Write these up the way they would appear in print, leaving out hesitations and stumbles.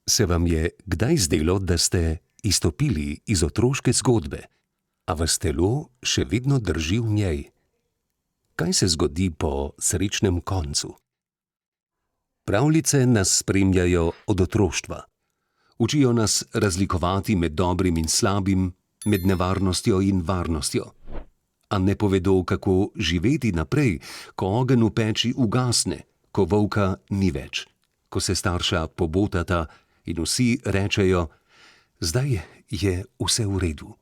Se vam je kdaj zdelo, da ste izstopili iz otroške zgodbe, a vas telo še vedno drži v njej? Kaj se zgodi po srečnem koncu? Pravljice nas spremljajo od otroštva. Učijo nas razlikovati med dobrim in slabim, med nevarnostjo in varnostjo. A ne povedo, kako živeti naprej, ko ogenj v peči ugasne, ko volka ni več, ko se starša pobotata in vsi rečejo: zdaj je vse v redu.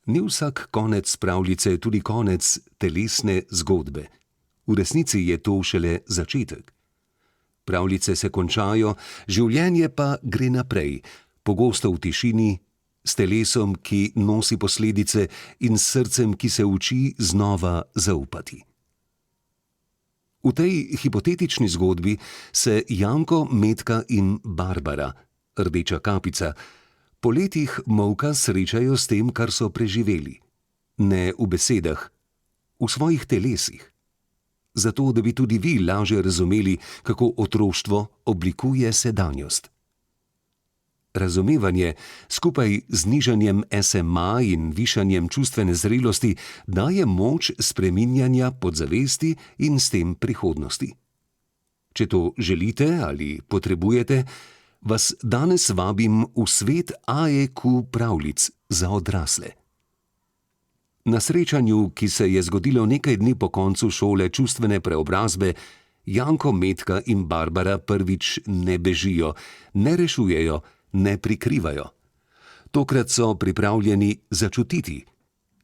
Ni vsak konec pravljice tudi konec telesne zgodbe. V resnici je to šele začetek. Pravljice se končajo, življenje pa gre naprej, pogosto v tišini, s telesom, ki nosi posledice, in s srcem, ki se uči znova zaupati. V tej hipotetični zgodbi se Janko, Metka in Barbara, Rdeča kapica, po letih molka srečajo s tem, kar so preživeli. Ne v besedah, v svojih telesih. Zato, da bi tudi vi lažje razumeli, kako otroštvo oblikuje sedanjost. Razumevanje skupaj z nižanjem SMA in višanjem čustvene zrelosti daje moč spreminjanja podzavesti in s tem prihodnosti. Če to želite ali potrebujete, vas danes vabim v svet AEQ pravljic za odrasle. Na srečanju, ki se je zgodilo nekaj dni po koncu šole čustvene preobrazbe, Janko, Metka in Barbara prvič ne bežijo, ne rešujejo, ne prikrivajo. Tokrat so pripravljeni začutiti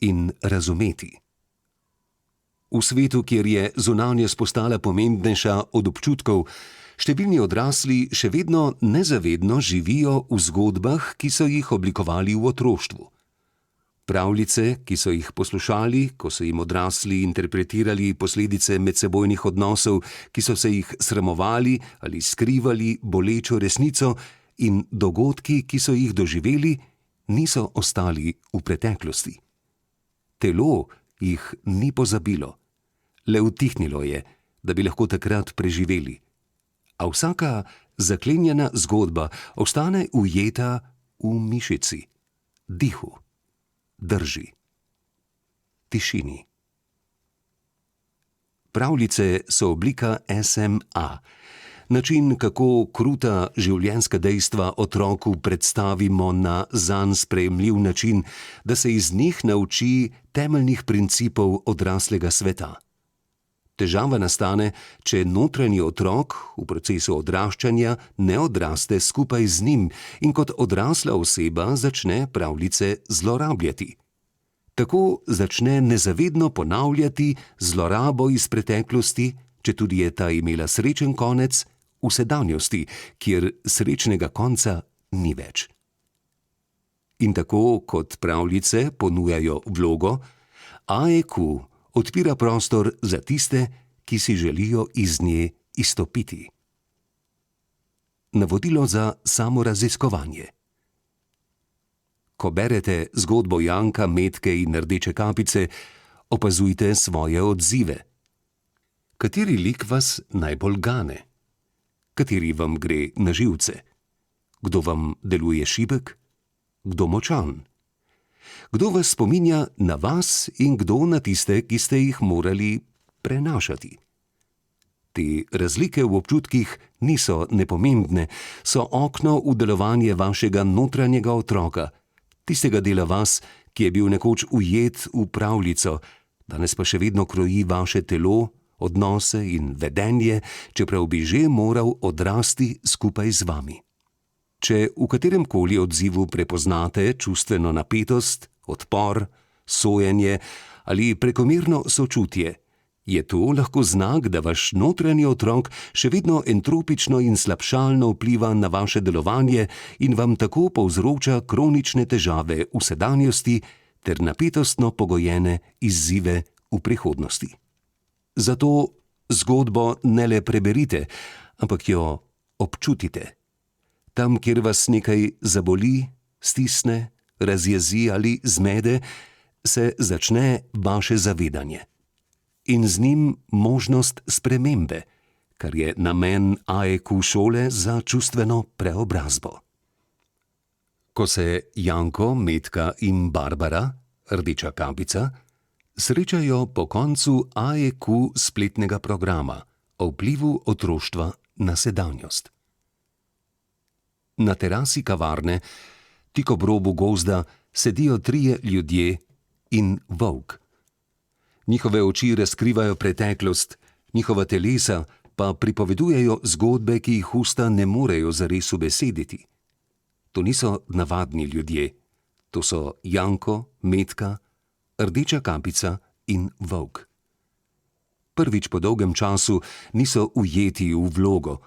in razumeti. V svetu, kjer je zunanjost postala pomembnejša od občutkov, številni odrasli še vedno nezavedno živijo v zgodbah, ki so jih oblikovali v otroštvu. Pravljice, ki so jih poslušali, ko so jim odrasli interpretirali posledice medsebojnih odnosov, ki so se jih sramovali ali skrivali bolečo resnico, in dogodki, ki so jih doživeli, niso ostali v preteklosti. Telo jih ni pozabilo, le utihnilo je, da bi lahko takrat preživeli. A vsaka zaklenjena zgodba ostane ujeta v mišici, dihu, drži, tišini. Pravljice so oblika SMA, način, kako kruta življenjska dejstva otroku predstavimo na zanj sprejemljiv način, da se iz njih nauči temeljnih principov odraslega sveta. Težava nastane, če notranji otrok v procesu odraščanja ne odraste skupaj z njim in kot odrasla oseba začne pravljice zlorabljati. Tako začne nezavedno ponavljati zlorabo iz preteklosti, četudi je ta imela srečen konec, v sedanjosti, kjer srečnega konca ni več. In tako kot pravljice ponujajo vlogo, AEQ odpira prostor za tiste, ki si želijo iz nje izstopiti. Navodilo za samoraziskovanje. Ko berete zgodbo Janka, Metke in Rdeče kapice, opazujte svoje odzive. Kateri lik vas najbolj gane? Kateri vam gre na živce? Kdo vam deluje šibek? Kdo močan? Kdo vas spominja na vas in kdo na tiste, ki ste jih morali prenašati? Te razlike v občutkih niso nepomembne, so okno v delovanje vašega notranjega otroka, tistega dela vas, ki je bil nekoč ujet v pravljico, danes pa še vedno kroji vaše telo, odnose in vedenje, čeprav bi že moral odrasti skupaj z vami. Če v kateremkoli odzivu prepoznate čustveno napetost, odpor, sojenje ali prekomerno sočutje, je to lahko znak, da vaš notranji otrok še vedno entropično in slabšalno vpliva na vaše delovanje in vam tako povzroča kronične težave v sedanjosti ter napetostno pogojene izzive v prihodnosti. Zato zgodbo ne le preberite, ampak jo občutite. Tam, kjer vas nekaj zaboli, stisne, razjezi ali zmede, se začne vaše zavedanje. In z njim možnost spremembe, kar je namen AEQ šole za čustveno preobrazbo. Ko se Janko, Metka in Barbara, Rdeča kapica, srečajo po koncu AEQ spletnega programa o vplivu otroštva na sedanjost. Na terasi kavarne, tik ob robu gozda, sedijo trije ljudje in volk. Njihove oči razkrivajo preteklost, njihova telesa pa pripovedujejo zgodbe, ki jih usta ne morejo zares ubesediti. To niso navadni ljudje, to so Janko, Metka, Rdeča kapica in volk. Prvič po dolgem času niso ujeti v vlogo.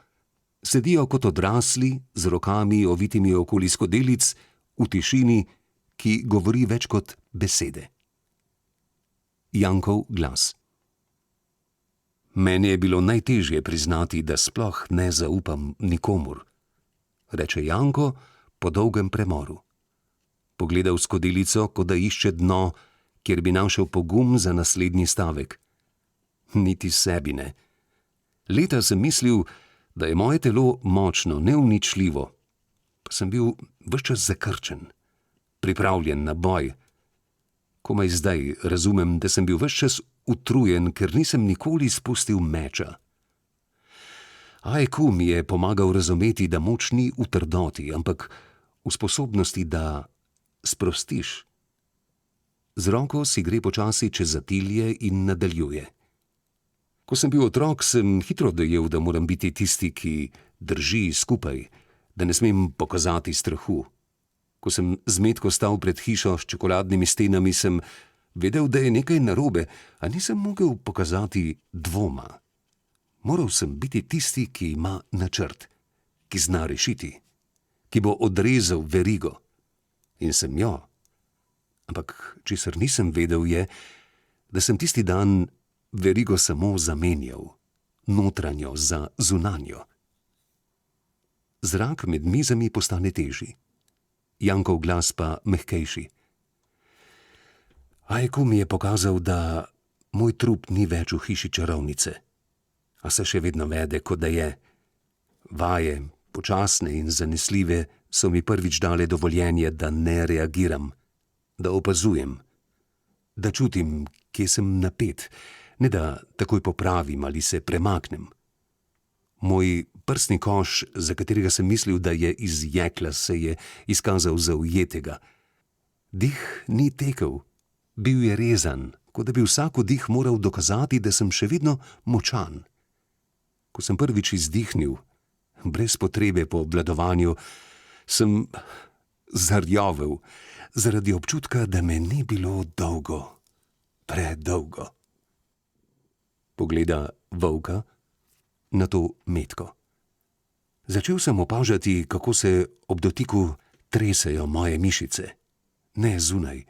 Sedijo kot odrasli, z rokami ovitimi okoli skodelic, v tišini, ki govori več kot besede. Jankov glas. Meni je bilo najtežje priznati, da sploh ne zaupam nikomur, reče Janko po dolgem premoru. Pogleda v skodelico, kot da išče dno, kjer bi našel pogum za naslednji stavek. Niti sebi ne. Leta sem mislil, da je moje telo močno, neuničljivo, pa sem bil ves čas zakrčen, pripravljen na boj. Komaj zdaj razumem, da sem bil ves čas utrujen, ker nisem nikoli spustil meča. AEQ mi je pomagal razumeti, da moč ni v trdoti, ampak v sposobnosti, da sprostiš. Z roko si gre počasi čez zatilje in nadaljuje. Ko sem bil otrok, sem hitro dojel, da moram biti tisti, ki drži skupaj, da ne smem pokazati strahu. Ko sem z Metko stal pred hišo s čokoladnimi stenami, sem vedel, da je nekaj narobe, a nisem mogel pokazati dvoma. Moral sem biti tisti, ki ima načrt, ki zna rešiti, ki bo odrezal verigo. In sem jo. Ampak česar nisem vedel je, da sem tisti dan verigo samo zamenjal, notranjo za zunanjo. Zrak med mizami postane težji, Jankov glas pa mehkejši. AEQ mi je pokazal, da moj trup ni več v hiši čarovnice, a se še vedno vede, kot da je. Vaje, počasne in zanesljive, so mi prvič dale dovoljenje, da ne reagiram, da opazujem, da čutim, kje sem napet, ne da takoj popravim ali se premaknem. Moj prsni koš, za katerega sem mislil, da je iz jekla, se je izkazal za ujetega. Dih ni tekel, bil je rezan, kot da bi vsak vdih moral dokazati, da sem še vedno močan. Ko sem prvič izdihnil, brez potrebe po obvladovanju, sem zarjovel, zaradi občutka, da me ni bilo dolgo, predolgo. Pogleda volka, nato Metko. Začel sem opažati, kako se ob dotiku tresejo moje mišice. Ne zunaj,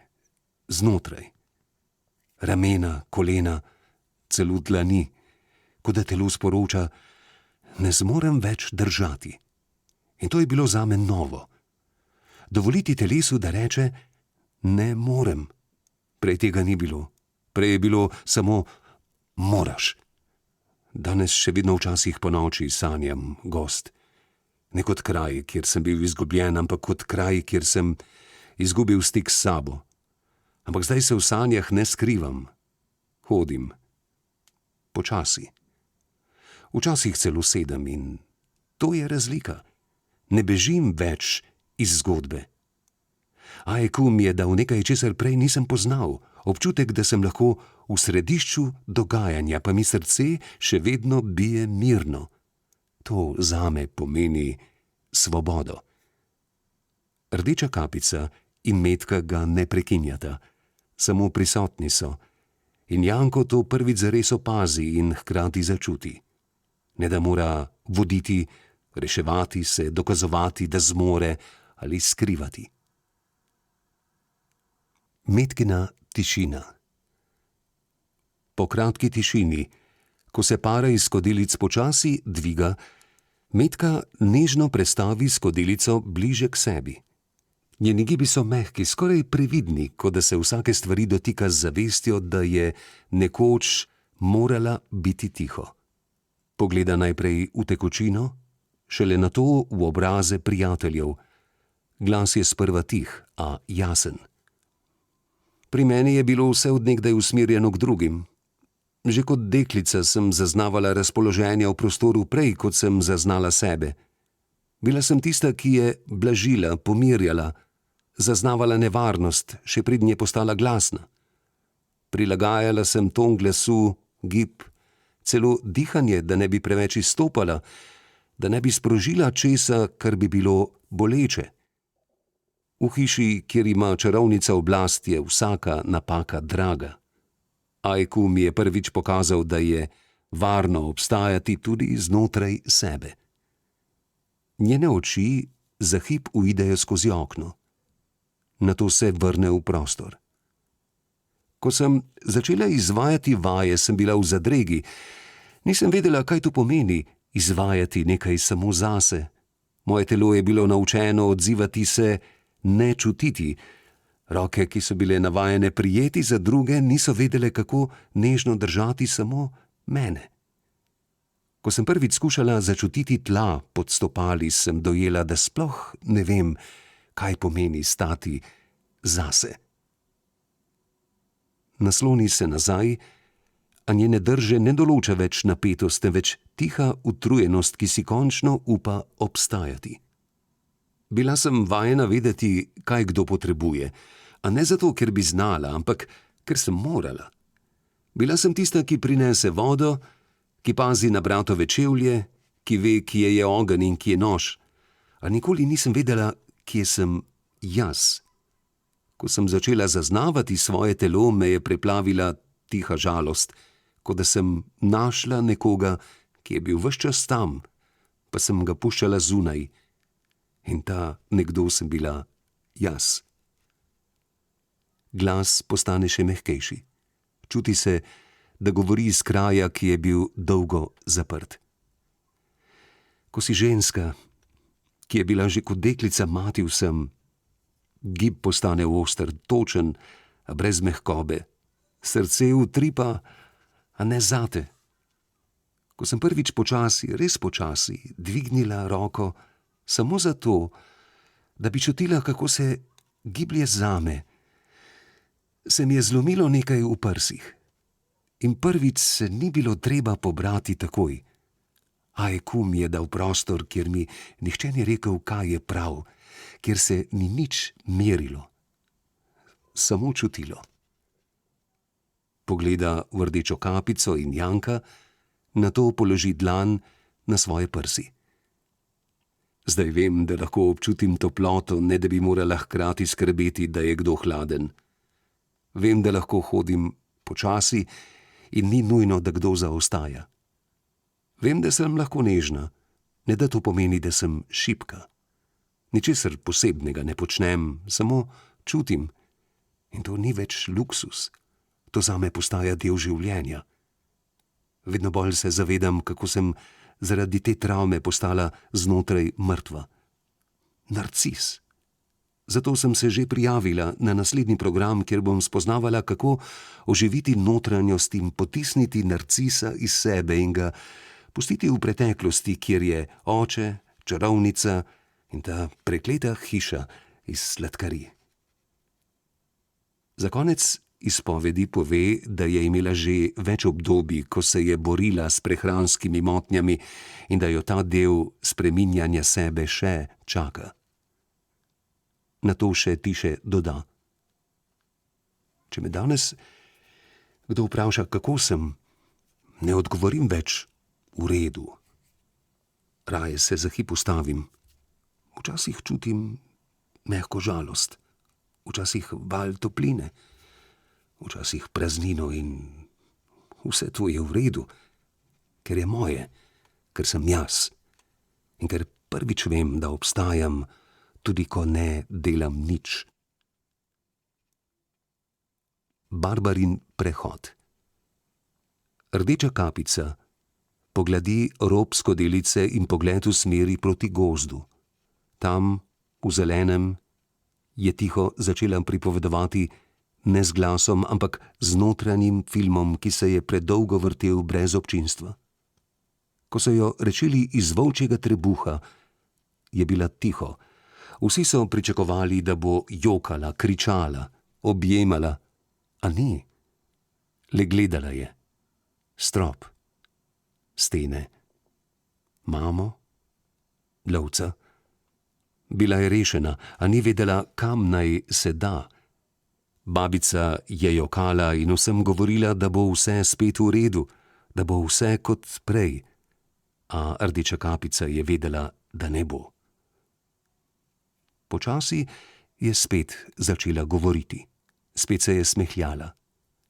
znotraj. Ramena, kolena, celo dlani, kot da telo sporoča, ne zmorem več držati. In to je bilo zame novo. Dovoliti telesu, da reče, ne morem. Prej tega ni bilo. Prej je bilo samo moraš. Danes še vedno včasih ponoči sanjam gozd. Ne kot kraj, kjer sem bil izgubljen, ampak kot kraj, kjer sem izgubil stik s sabo. Ampak zdaj se v sanjah ne skrivam. Hodim. Počasi. Včasih celo sedem in to je razlika. Ne bežim več iz zgodbe. AEQ mi je dal nekaj, česar prej nisem poznal. Občutek, da sem lahko v središču dogajanja, pa mi srce še vedno bije mirno. To zame pomeni svobodo. Rdeča kapica in Metka ga ne prekinjata, samo prisotni so. In Janko to prvič zares opazi in hkrati začuti. Ne da mora voditi, reševati se, dokazovati, da zmore ali skrivati. Metkina tišina. Po kratki tišini, ko se para iz skodelic počasi dviga, Metka nežno prestavi skodelico bliže k sebi. Njeni gibi so mehki, skoraj previdni, kot da se vsake stvari dotika z zavestjo, da je nekoč morala biti tiho. Pogleda najprej v tekočino, šele nato v obraze prijateljev. Glas je sprva tih, a jasen. Pri meni je bilo vse od nekdaj usmerjeno k drugim. Že kot deklica sem zaznavala razpoloženje v prostoru prej, kot sem zaznala sebe. Bila sem tista, ki je blažila, pomirjala, zaznavala nevarnost, še preden je postala glasna. Prilagajala sem ton glasu, gib, celo dihanje, da ne bi preveč izstopala, da ne bi sprožila česa, kar bi bilo boleče. V hiši, kjer ima čarovnica oblast, je vsaka napaka draga. Ajku mi je prvič pokazal, da je varno obstajati tudi znotraj sebe. Njene oči za hip uidejo skozi okno. Nato se vrne v prostor. Ko sem začela izvajati vaje, sem bila v zadregi. Nisem vedela, kaj to pomeni, izvajati nekaj samo zase. Moje telo je bilo naučeno odzivati se, ne čutiti. Roke, ki so bile navajene prijeti za druge, niso vedele, kako nežno držati samo mene. Ko sem prvič skušala začutiti tla pod stopali, sem dojela, da sploh ne vem, kaj pomeni stati zase. Nasloni se nazaj, a njene drže ne določa več napetost, temveč tiha utrujenost, ki si končno upa obstajati. Bila sem vajena vedeti, kaj kdo potrebuje, a ne zato, ker bi znala, ampak ker sem morala. Bila sem tista, ki prinese vodo, ki pazi na bratove čevlje, ki ve, kje je ogenj in kje nož, a nikoli nisem vedela, kje sem jaz. Ko sem začela zaznavati svoje telo, me je preplavila tiha žalost, kot da sem našla nekoga, ki je bil ves čas tam, pa sem ga puščala zunaj. In ta nekdo sem bila jaz. Glas postane še mehkejši. Čuti se, da govori iz kraja, ki je bil dolgo zaprt. Ko si ženska, ki je bila že kot deklica mati vsem, gib postane oster, točen, a brez mehkobe. Srce utripa, a ne zate. Ko sem prvič počasi, res počasi, dvignila roko, samo zato, da bi čutila, kako se giblje zame, se mi je zlomilo nekaj v prsih. In prvič se ni bilo treba pobrati takoj. Ajku mi je dal prostor, kjer mi nihče ni rekel, kaj je prav, kjer se ni nič merilo. Samo čutilo. Pogleda v rdečo kapico in Janka, nato položi dlan na svoje prsi. Zdaj vem, da lahko občutim toploto, ne da bi morala hkrati skrbeti, da je kdo hladen. Vem, da lahko hodim počasi in ni nujno, da kdo zaostaja. Vem, da sem lahko nežna, ne da to pomeni, da sem šibka. Ničesar posebnega ne počnem, samo čutim. In to ni več luksus. To zame postaja del življenja. Vedno bolj se zavedam, kako sem zaradi te travme postala znotraj mrtva. Narcis. Zato sem se že prijavila na naslednji program, kjer bom spoznavala, kako oživiti notranjost in potisniti narcisa iz sebe in ga pustiti v preteklosti, kjer je oče, čarovnica in ta prekleta hiša iz sladkarij. Za konec izpovedi pove, da je imela že več obdobij, ko se je borila s prehranskimi motnjami in da jo ta del spreminjanja sebe še čaka. Nato še tiše doda. Če me danes kdo vpraša, kako sem, ne odgovorim več v redu. Raje se za hip ustavim. Včasih čutim mehko žalost, včasih val topline, včasih praznino in vse to je v redu, ker je moje, ker sem jaz in ker prvič vem, da obstajam, tudi ko ne delam nič. Barbarin prehod. Rdeča kapica pogladi rob skodelice in pogled usmeri proti gozdu. Tam, v zelenem, je tiho začela pripovedovati, ne z glasom, ampak z notranjim filmom, ki se je predolgo vrtel brez občinstva. Ko so jo rešili iz volčjega trebuha, je bila tiho. Vsi so pričakovali, da bo jokala, kričala, objemala, a ni. Le gledala je. Strop, stene, mamo, lovca. Bila je rešena, a ni vedela, kam naj se da. Babica je jokala in vsem govorila, da bo vse spet v redu, da bo vse kot prej, a Rdeča kapica je vedela, da ne bo. Počasi je spet začela govoriti. Spet se je smehljala.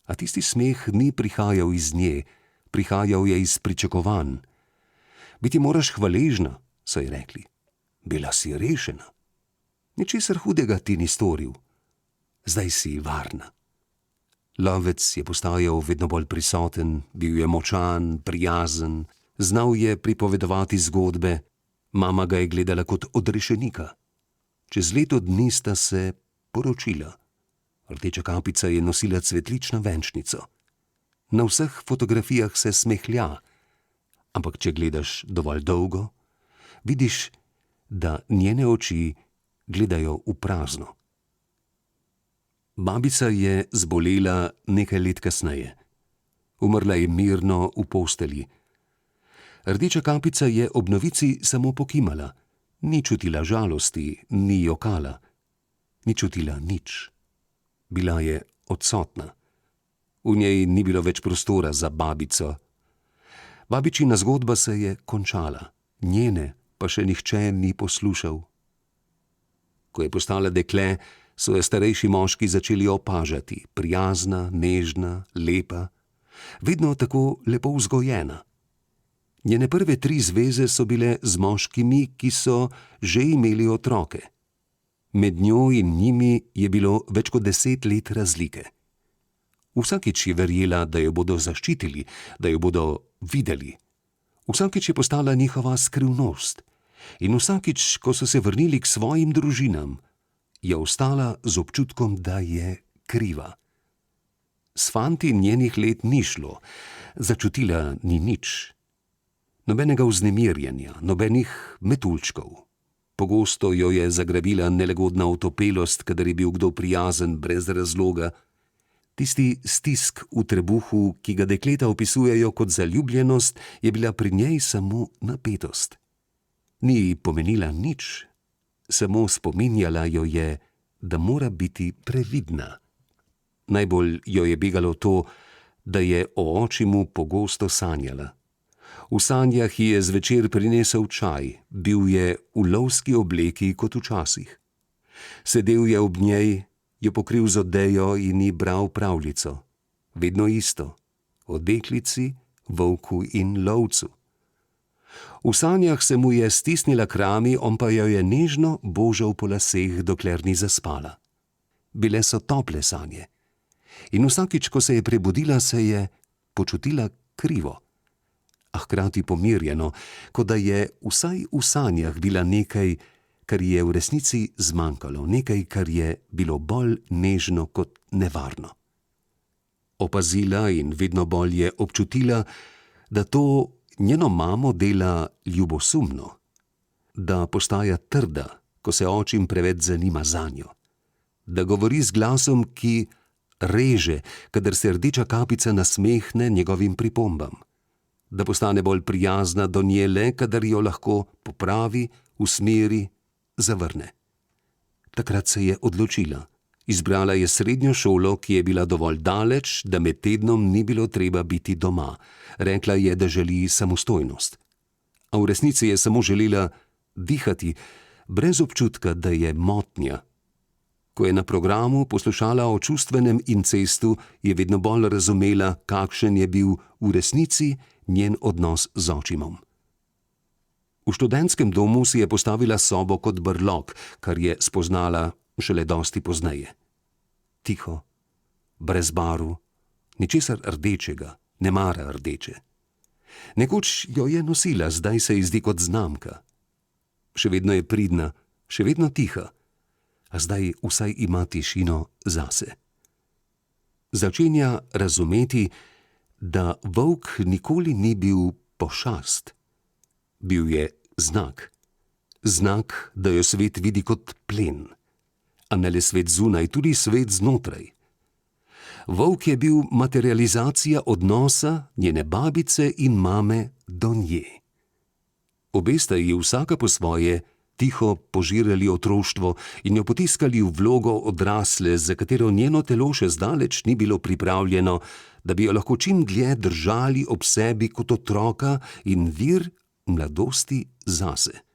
A tisti smeh ni prihajal iz nje, prihajal je iz pričakovanj. Biti moraš hvaležna, so ji rekli. Bila si rešena. Ničesar hudega ti ni storil. Zdaj si varna. Lovec je postajal vedno bolj prisoten, bil je močan, prijazen, znal je pripovedovati zgodbe, mama ga je gledala kot odrešenika. Čez leto dni sta se poročila. Rdeča kapica je nosila cvetlično venčnico. Na vseh fotografijah se smehlja, ampak če gledaš dovolj dolgo, vidiš, da njene oči gledajo v prazno. Babica je zbolela nekaj let kasneje. Umrla je mirno v postelji. Rdeča kapica je ob novici samo pokimala. Ni čutila žalosti, ni jokala. Ni čutila nič. Bila je odsotna. V njej ni bilo več prostora za babico. Babičina zgodba se je končala. Njene pa še nihče ni poslušal. Ko je postala dekle, so jo starejši moški začeli opažati. Prijazna, nežna, lepa. Vedno tako lepo vzgojena. Njene prve 3 zveze so bile z moškimi, ki so že imeli otroke. Med njo in njimi je bilo več kot 10 let razlike. Vsakič je verjela, da jo bodo zaščitili, da jo bodo videli. Vsakič je postala njihova skrivnost. In vsakič, ko so se vrnili k svojim družinam, je ostala z občutkom, da je kriva. S fanti njenih let ni šlo, začutila ni nič. Nobenega vznemirjenja, nobenih metuljčkov. Pogosto jo je zagrabila nelagodna otopelost, kadar je bil kdo prijazen brez razloga. Tisti stisk v trebuhu, ki ga dekleta opisujejo kot zaljubljenost, je bila pri njej samo napetost. Ni pomenila nič, samo spominjala jo je, da mora biti previdna. Najbolj jo je begalo to, da je o očimu pogosto sanjala. V sanjah ji je zvečer prinesel čaj, bil je v lovski obleki kot včasih. Sedel je ob njej, jo pokril z odejo in ji bral pravljico. Vedno isto, o deklici, volku in lovcu. V sanjah se mu je stisnila k rami, on pa jo je nežno božal po laseh, dokler ni zaspala. Bile so tople sanje. In vsakič, ko se je prebudila, se je počutila krivo, a hkrati pomirjeno, kot da je vsaj v sanjah bila nekaj, kar je v resnici zmanjkalo, nekaj, kar je bilo bolj nežno kot nevarno. Opazila in vedno bolj je občutila, da to njeno mamo dela ljubosumno, da postaja trda, ko se očim preveč zanima zanjo, da govori z glasom, ki reže, kadar se Rdeča kapica nasmehne njegovim pripombam, da postane bolj prijazna do nje le, kadar jo lahko popravi, usmeri, zavrne. Takrat se je odločila. Izbrala je srednjo šolo, ki je bila dovolj daleč, da med tednom ni bilo treba biti doma. Rekla je, da želi samostojnost. A v resnici je samo želela dihati, brez občutka, da je motnja. Ko je na programu poslušala o čustvenem incestu, je vedno bolj razumela, kakšen je bil v resnici njen odnos z očimom. V študentskem domu si je postavila sobo kot brlog, kar je spoznala šele dosti pozneje. Tiho, brez barv, ničesar rdečega, ne mara rdeče. Nekoč jo je nosila, zdaj se ji zdi kot znamka. Še vedno je pridna, še vedno tiha, a zdaj vsaj ima tišino zase. Začenja razumeti, da volk nikoli ni bil pošast, Bil je znak. Znak, da jo svet vidi kot plen. A ne le svet zunaj, tudi svet znotraj. Volk je bil materializacija odnosa njene babice in mame do nje. Obe sta ji vsaka po svoje tiho požirali otroštvo in jo potiskali v vlogo odrasle, za katero njeno telo še zdaleč ni bilo pripravljeno, da bi jo lahko čim dlje držali ob sebi kot otroka in vir mladosti zase.